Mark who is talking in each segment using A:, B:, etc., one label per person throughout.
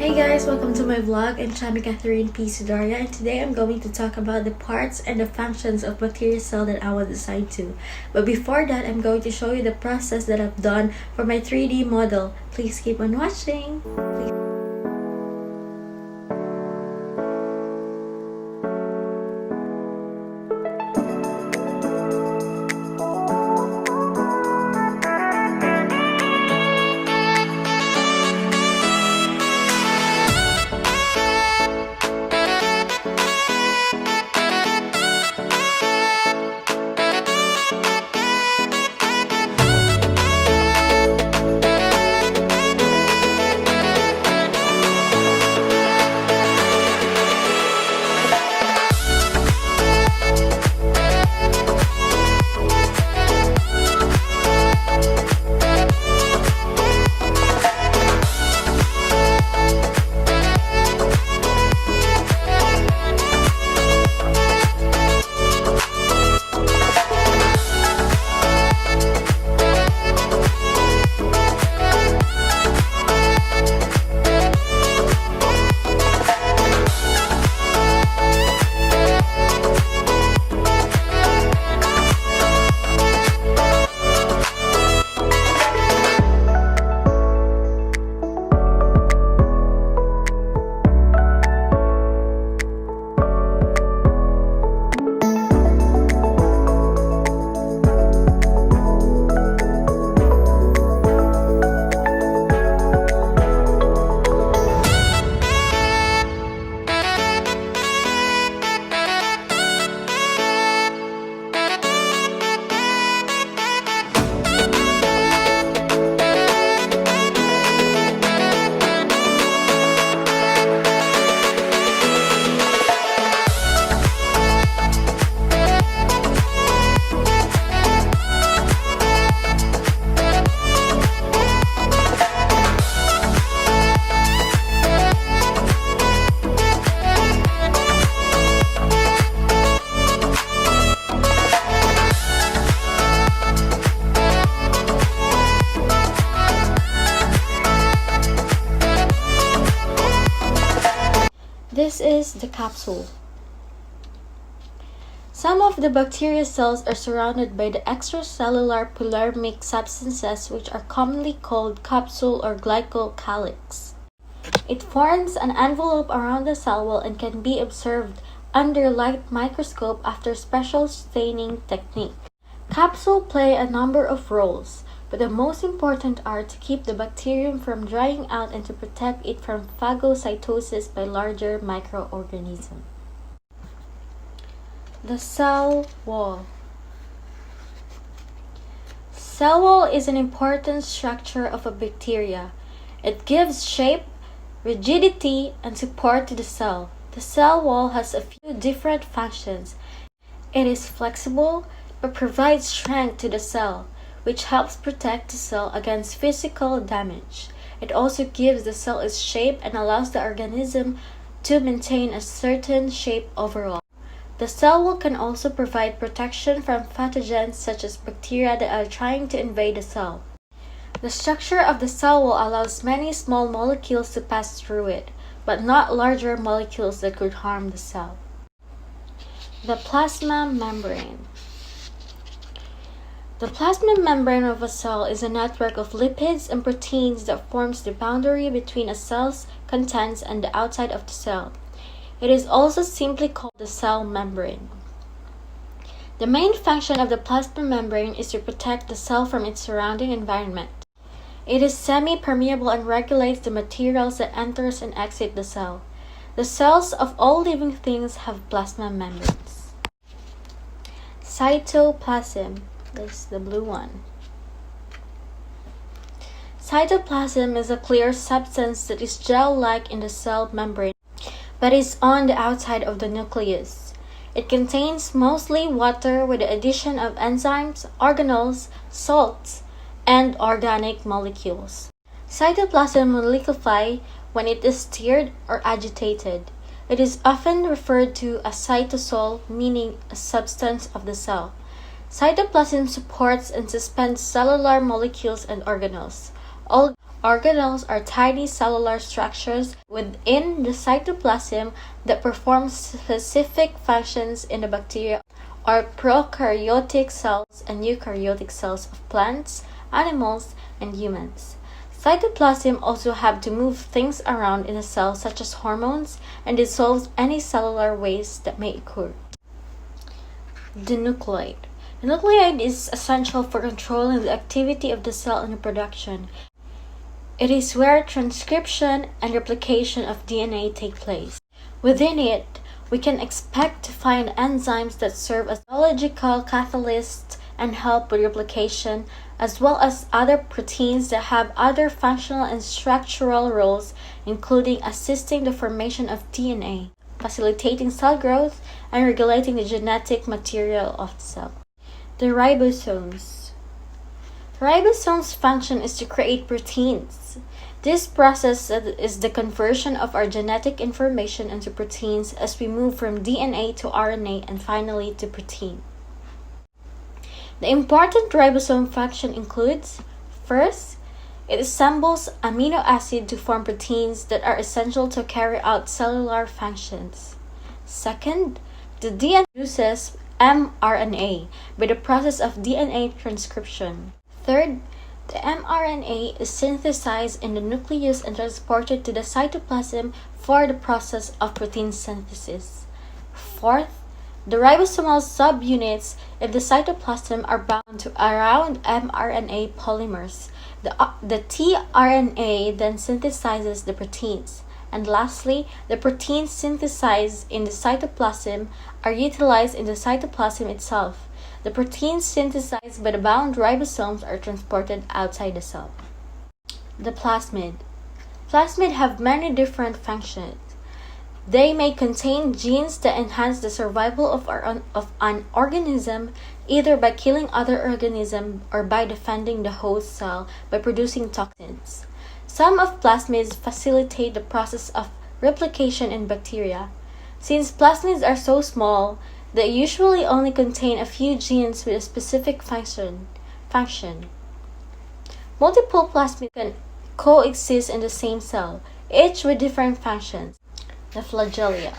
A: Hey guys, welcome to my vlog. I'm Chami Catherine P. Sudaria, and today I'm going to talk about the parts and the functions of bacterial cell that I was assigned to. But before that, I'm going to show you the process that I've done for my 3D model. Please keep on watching. This is the capsule. Some of the bacterial cells are surrounded by the extracellular polymerase substances, which are commonly called capsule or glycocalyx. It forms an envelope around the cell wall and can be observed under light microscope after special staining technique. Capsule play a number of roles, but the most important are to keep the bacterium from drying out and to protect it from phagocytosis by larger microorganisms. The cell wall. Cell wall is an important structure of a bacteria. It gives shape, rigidity, and support to the cell. The cell wall has a few different functions. It is flexible but provides strength to the cell, which helps protect the cell against physical damage. It also gives the cell its shape and allows the organism to maintain a certain shape overall. The cell wall can also provide protection from pathogens such as bacteria that are trying to invade the cell. The structure of the cell wall allows many small molecules to pass through it, but not larger molecules that could harm the cell. The plasma membrane. The plasma membrane of a cell is a network of lipids and proteins that forms the boundary between a cell's contents and the outside of the cell. It is also simply called the cell membrane. The main function of the plasma membrane is to protect the cell from its surrounding environment. It is semi-permeable and regulates the materials that enters and exit the cell. The cells of all living things have plasma membranes. Cytoplasm. This is the blue one. Cytoplasm is a clear substance that is gel-like in the cell membrane, but is on the outside of the nucleus. It contains mostly water with the addition of enzymes, organelles, salts, and organic molecules. Cytoplasm will liquefy when it is stirred or agitated. It is often referred to as cytosol, meaning a substance of the cell. Cytoplasm supports and suspends cellular molecules and organelles. Organelles are tiny cellular structures within the cytoplasm that perform specific functions in the bacteria or prokaryotic cells and eukaryotic cells of plants, animals, and humans. Cytoplasm also have to move things around in a cell such as hormones and dissolves any cellular waste that may occur. The nucleoid. The nucleoid is essential for controlling the activity of the cell and reproduction. It is where transcription and replication of DNA take place. Within it, we can expect to find enzymes that serve as biological catalysts and help with replication, as well as other proteins that have other functional and structural roles, including assisting the formation of DNA, facilitating cell growth, and regulating the genetic material of the cell. The ribosomes. Ribosomes' function is to create proteins. This process is the conversion of our genetic information into proteins as we move from DNA to RNA and finally to protein. The important ribosome function includes: first, it assembles amino acid to form proteins that are essential to carry out cellular functions. Second, the DNA produces mRNA by the process of DNA transcription. Third, the mRNA is synthesized in the nucleus and transported to the cytoplasm for the process of protein synthesis. Fourth, the ribosomal subunits in the cytoplasm are bound to around mRNA polymers. The tRNA then synthesizes the proteins. And lastly, the proteins synthesized in the cytoplasm are utilized in the cytoplasm itself. The proteins synthesized by the bound ribosomes are transported outside the cell. The plasmid. Plasmid have many different functions. They may contain genes that enhance the survival of an organism, either by killing other organisms or by defending the host cell by producing toxins. Some of plasmids facilitate the process of replication in bacteria. Since plasmids are so small, they usually only contain a few genes with a specific function. Multiple plasmids can coexist in the same cell, each with different functions. The flagella.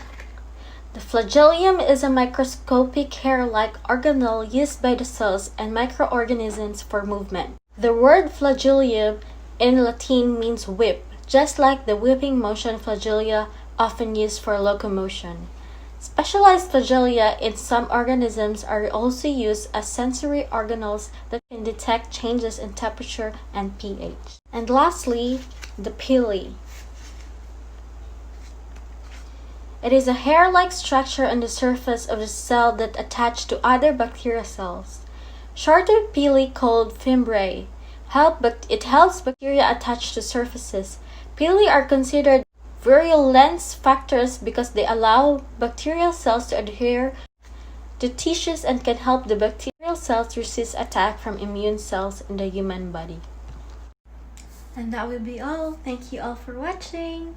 A: The flagellum is a microscopic hair-like organelle used by the cells and microorganisms for movement. The word flagellum in Latin means whip, just like the whipping motion flagella often used for locomotion. Specialized flagella in some organisms are also used as sensory organelles that can detect changes in temperature and pH. And lastly, the pili. It is a hair-like structure on the surface of the cell that attach to other bacterial cells. Shorter pili called fimbriae helps bacteria attach to surfaces. Pili are considered virulence factors because they allow bacterial cells to adhere to tissues and can help the bacterial cells resist attack from immune cells in the human body. And that will be all. Thank you all for watching.